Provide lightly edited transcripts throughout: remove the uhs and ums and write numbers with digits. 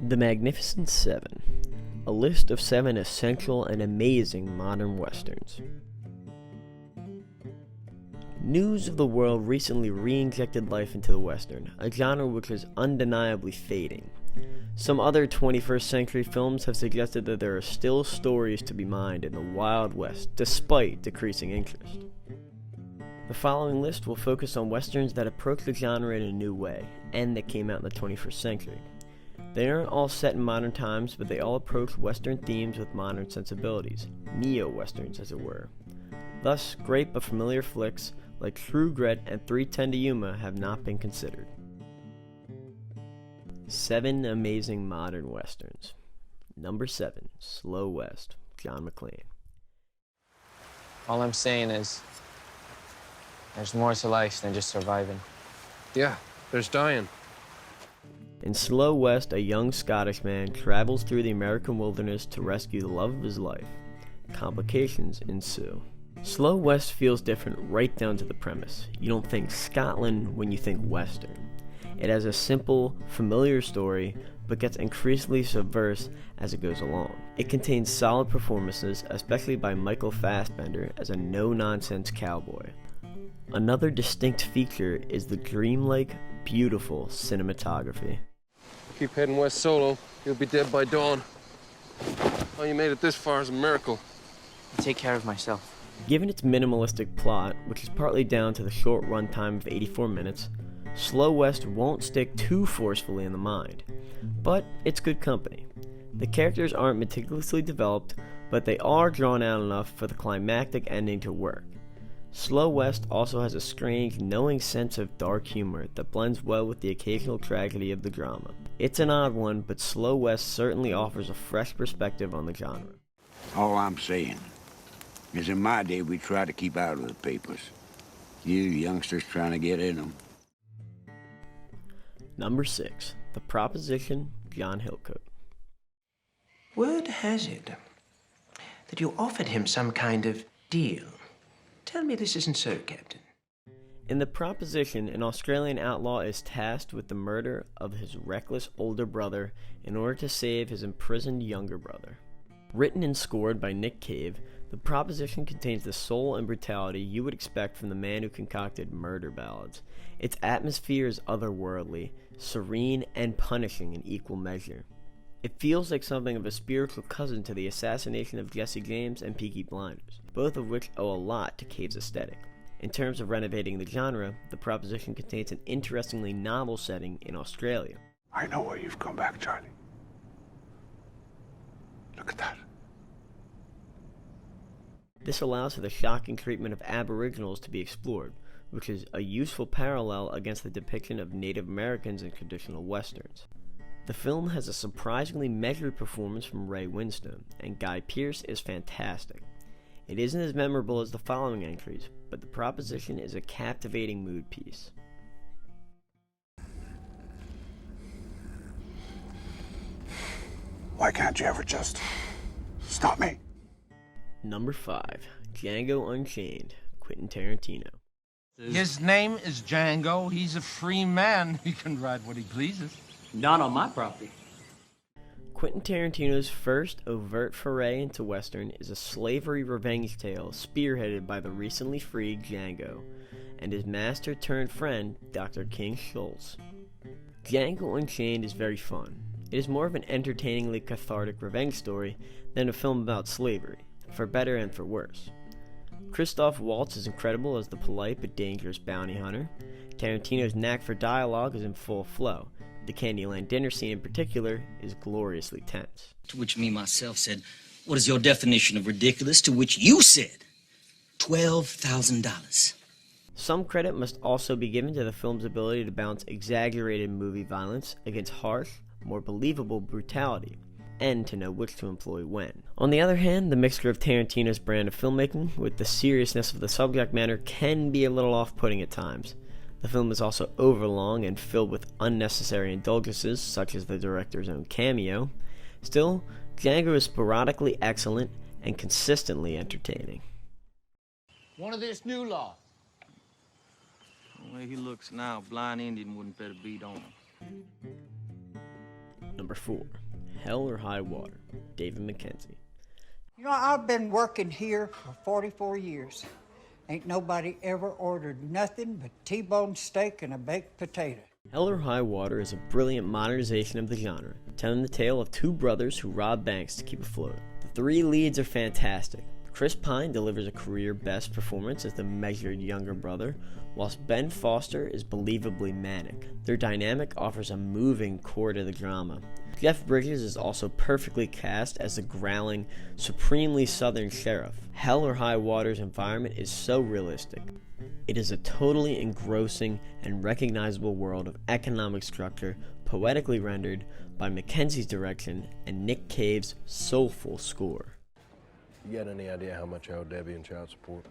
The Magnificent Seven, a list of 7 essential and amazing modern westerns. News of the world recently re-injected life into the western, a genre which is undeniably fading. Some other 21st century films have suggested that there are still stories to be mined in the Wild West, despite decreasing interest. The following list will focus on westerns that approach the genre in a new way, and that came out in the 21st century. They aren't all set in modern times, but they all approach western themes with modern sensibilities, neo-westerns as it were. Thus, great but familiar flicks like True Grit and 3:10 to Yuma have not been considered. 7 amazing modern westerns. Number 7, Slow West, John McClane. All I'm saying is, there's more to life than just surviving. Yeah, there's dying. In Slow West, a young Scottish man travels through the American wilderness to rescue the love of his life. Complications ensue. Slow West feels different right down to the premise. You don't think Scotland when you think Western. It has a simple, familiar story, but gets increasingly subversive as it goes along. It contains solid performances, especially by Michael Fassbender as a no-nonsense cowboy. Another distinct feature is the dreamlike, beautiful cinematography. Keep heading west solo. You'll be dead by dawn. Oh, you made it this far is a miracle. I take care of myself. Given its minimalistic plot, which is partly down to the short runtime of 84 minutes, Slow West won't stick too forcefully in the mind. But it's good company. The characters aren't meticulously developed, but they are drawn out enough for the climactic ending to work. Slow West also has a strange, knowing sense of dark humor that blends well with the occasional tragedy of the drama. It's an odd one, but Slow West certainly offers a fresh perspective on the genre. All I'm saying is in my day we tried to keep out of the papers. You youngsters trying to get in them. Number 6, The Proposition, John Hillcoat. Word has it that you offered him some kind of deal. Tell me this isn't so, Captain. In The Proposition, an Australian outlaw is tasked with the murder of his reckless older brother in order to save his imprisoned younger brother. Written and scored by Nick Cave, The Proposition contains the soul and brutality you would expect from the man who concocted murder ballads. Its atmosphere is otherworldly, serene, and punishing in equal measure. It feels like something of a spiritual cousin to the assassination of Jesse James and Peaky Blinders, both of which owe a lot to Cave's aesthetic. In terms of renovating the genre, The Proposition contains an interestingly novel setting in Australia. I know why you've come back, Charlie. Look at that. This allows for the shocking treatment of Aboriginals to be explored, which is a useful parallel against the depiction of Native Americans in traditional westerns. The film has a surprisingly measured performance from Ray Winstone, and Guy Pearce is fantastic. It isn't as memorable as the following entries, but The Proposition is a captivating mood piece. Why can't you ever just stop me? Number 5, Django Unchained, Quentin Tarantino. His name is Django. He's a free man. He can ride what he pleases. Not on my property. Quentin Tarantino's first overt foray into Western is a slavery revenge tale spearheaded by the recently freed Django and his master-turned-friend, Dr. King Schultz. Django Unchained is very fun. It is more of an entertainingly cathartic revenge story than a film about slavery, for better and for worse. Christoph Waltz is incredible as the polite but dangerous bounty hunter. Tarantino's knack for dialogue is in full flow. The Candyland dinner scene in particular is gloriously tense. To which me myself said, what is your definition of ridiculous? To which you said, $12,000. Some credit must also be given to the film's ability to balance exaggerated movie violence against harsh, more believable brutality. and to know which to employ when. On the other hand, the mixture of Tarantino's brand of filmmaking with the seriousness of the subject matter can be a little off-putting at times. The film is also overlong and filled with unnecessary indulgences, such as the director's own cameo. Still, Django is sporadically excellent and consistently entertaining. One of this new law. The way he looks now, blind Indian wouldn't bet a beat on him. Number 4. Hell or High Water, David Mackenzie. You know, I've been working here for 44 years. Ain't nobody ever ordered nothing but T-bone steak and a baked potato. Hell or High Water is a brilliant modernization of the genre, telling the tale of two brothers who rob banks to keep afloat. The three leads are fantastic. Chris Pine delivers a career-best performance as the measured younger brother, whilst Ben Foster is believably manic. Their dynamic offers a moving core to the drama. Jeff Bridges is also perfectly cast as the growling, supremely southern sheriff. Hell or High Water's environment is so realistic. It is a totally engrossing and recognizable world of economic structure, poetically rendered by Mackenzie's direction and Nick Cave's soulful score. You got any idea how much I owe Debbie in child support?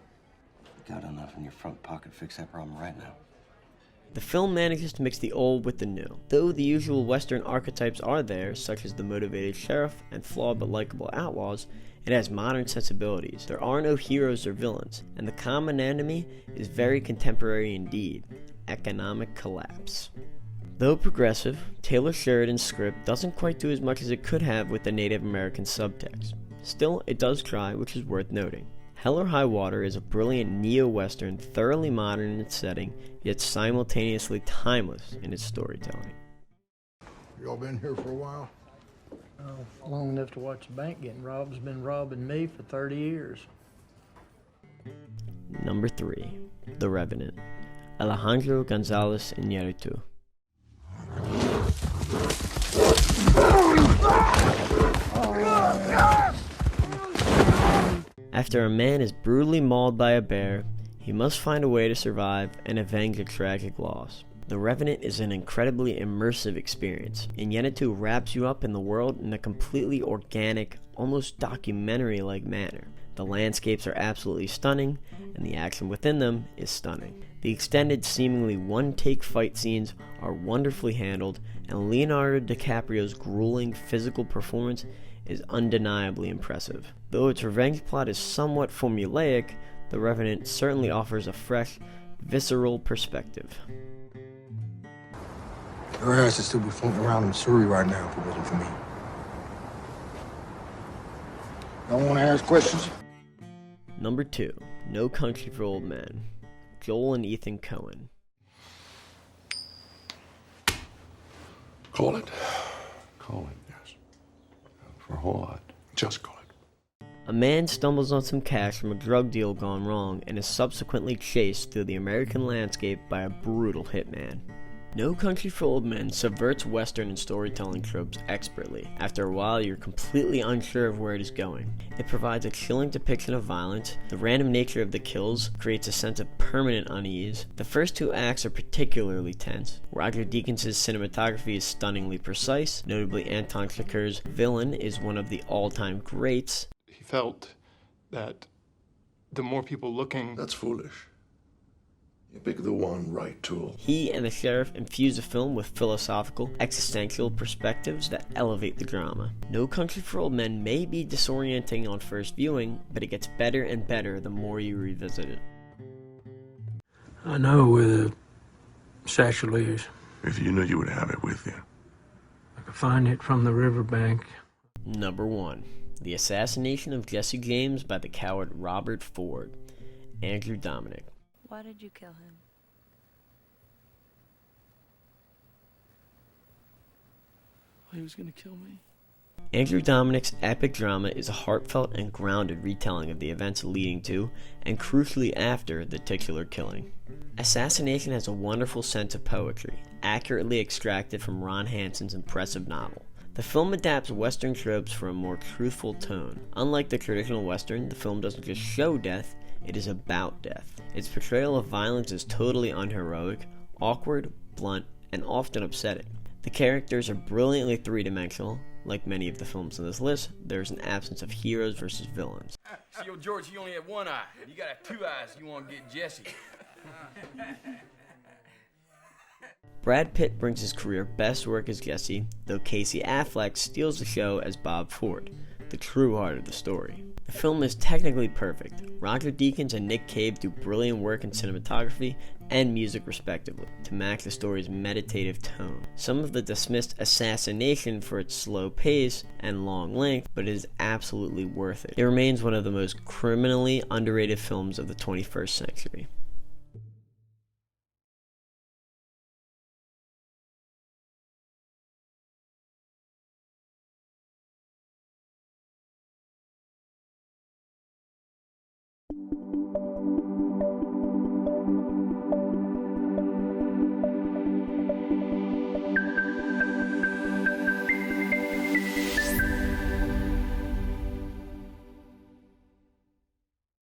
Got enough in your front pocket to fix that problem right now. The film manages to mix the old with the new. Though the usual Western archetypes are there, such as the motivated sheriff and flawed but likable outlaws, it has modern sensibilities. There are no heroes or villains, and the common enemy is very contemporary indeed: economic collapse. Though progressive, Taylor Sheridan's script doesn't quite do as much as it could have with the Native American subtext. Still, it does try, which is worth noting. Hell or High Water is a brilliant neo-western, thoroughly modern in its setting, yet simultaneously timeless in its storytelling. You all been here for a while? Long enough to watch the bank getting robbed. Has been robbing me for 30 years. Number 3. The Revenant, Alejandro González Iñárritu. After a man is brutally mauled by a bear, he must find a way to survive and avenge a tragic loss. The Revenant is an incredibly immersive experience. Iñárritu wraps you up in the world in a completely organic, almost documentary-like manner. The landscapes are absolutely stunning, and the action within them is stunning. The extended, seemingly one-take fight scenes are wonderfully handled, and Leonardo DiCaprio's grueling physical performance is undeniably impressive. Though its revenge plot is somewhat formulaic, The Revenant certainly offers a fresh, visceral perspective. Your ass would still be floating around in Missouri right now if it wasn't for me. Don't want to ask questions? Number 2. No Country for Old Men, Joel and Ethan Coen. Call it. Call it, yes. For what? Just call it. A man stumbles on some cash from a drug deal gone wrong and is subsequently chased through the American landscape by a brutal hitman. No Country for Old Men subverts Western and storytelling tropes expertly. After a while, you're completely unsure of where it is going. It provides a chilling depiction of violence. The random nature of the kills creates a sense of permanent unease. The first 2 acts are particularly tense. Roger Deakins' cinematography is stunningly precise. Notably, Anton Chigurh's villain is one of the all-time greats. He felt that the more people looking... That's foolish. You pick the one right tool. He and the sheriff infuse the film with philosophical, existential perspectives that elevate the drama. No Country for Old Men may be disorienting on first viewing, but it gets better and better the more you revisit it. I know where the satchel is. If you knew, you would have it with you. I could find it from the riverbank. Number 1. The Assassination of Jesse James by the coward Robert Ford, Andrew Dominik. Why did you kill him? He was gonna kill me. Andrew Dominik's epic drama is a heartfelt and grounded retelling of the events leading to, and crucially after, the titular killing. Assassination has a wonderful sense of poetry, accurately extracted from Ron Hansen's impressive novel. The film adapts Western tropes for a more truthful tone. Unlike the traditional Western, the film doesn't just show death, it is about death. Its portrayal of violence is totally unheroic, awkward, blunt, and often upsetting. The characters are brilliantly three-dimensional, like many of the films on this list, there is an absence of heroes versus villains. See, old George, he only had one eye. You gotta have two eyes if you want to get Jesse. Brad Pitt brings his career best work as Jesse, though Casey Affleck steals the show as Bob Ford, the true heart of the story. The film is technically perfect. Roger Deakins and Nick Cave do brilliant work in cinematography and music respectively, to match the story's meditative tone. Some of the dismissed assassination for its slow pace and long length, but it is absolutely worth it. It remains one of the most criminally underrated films of the 21st century.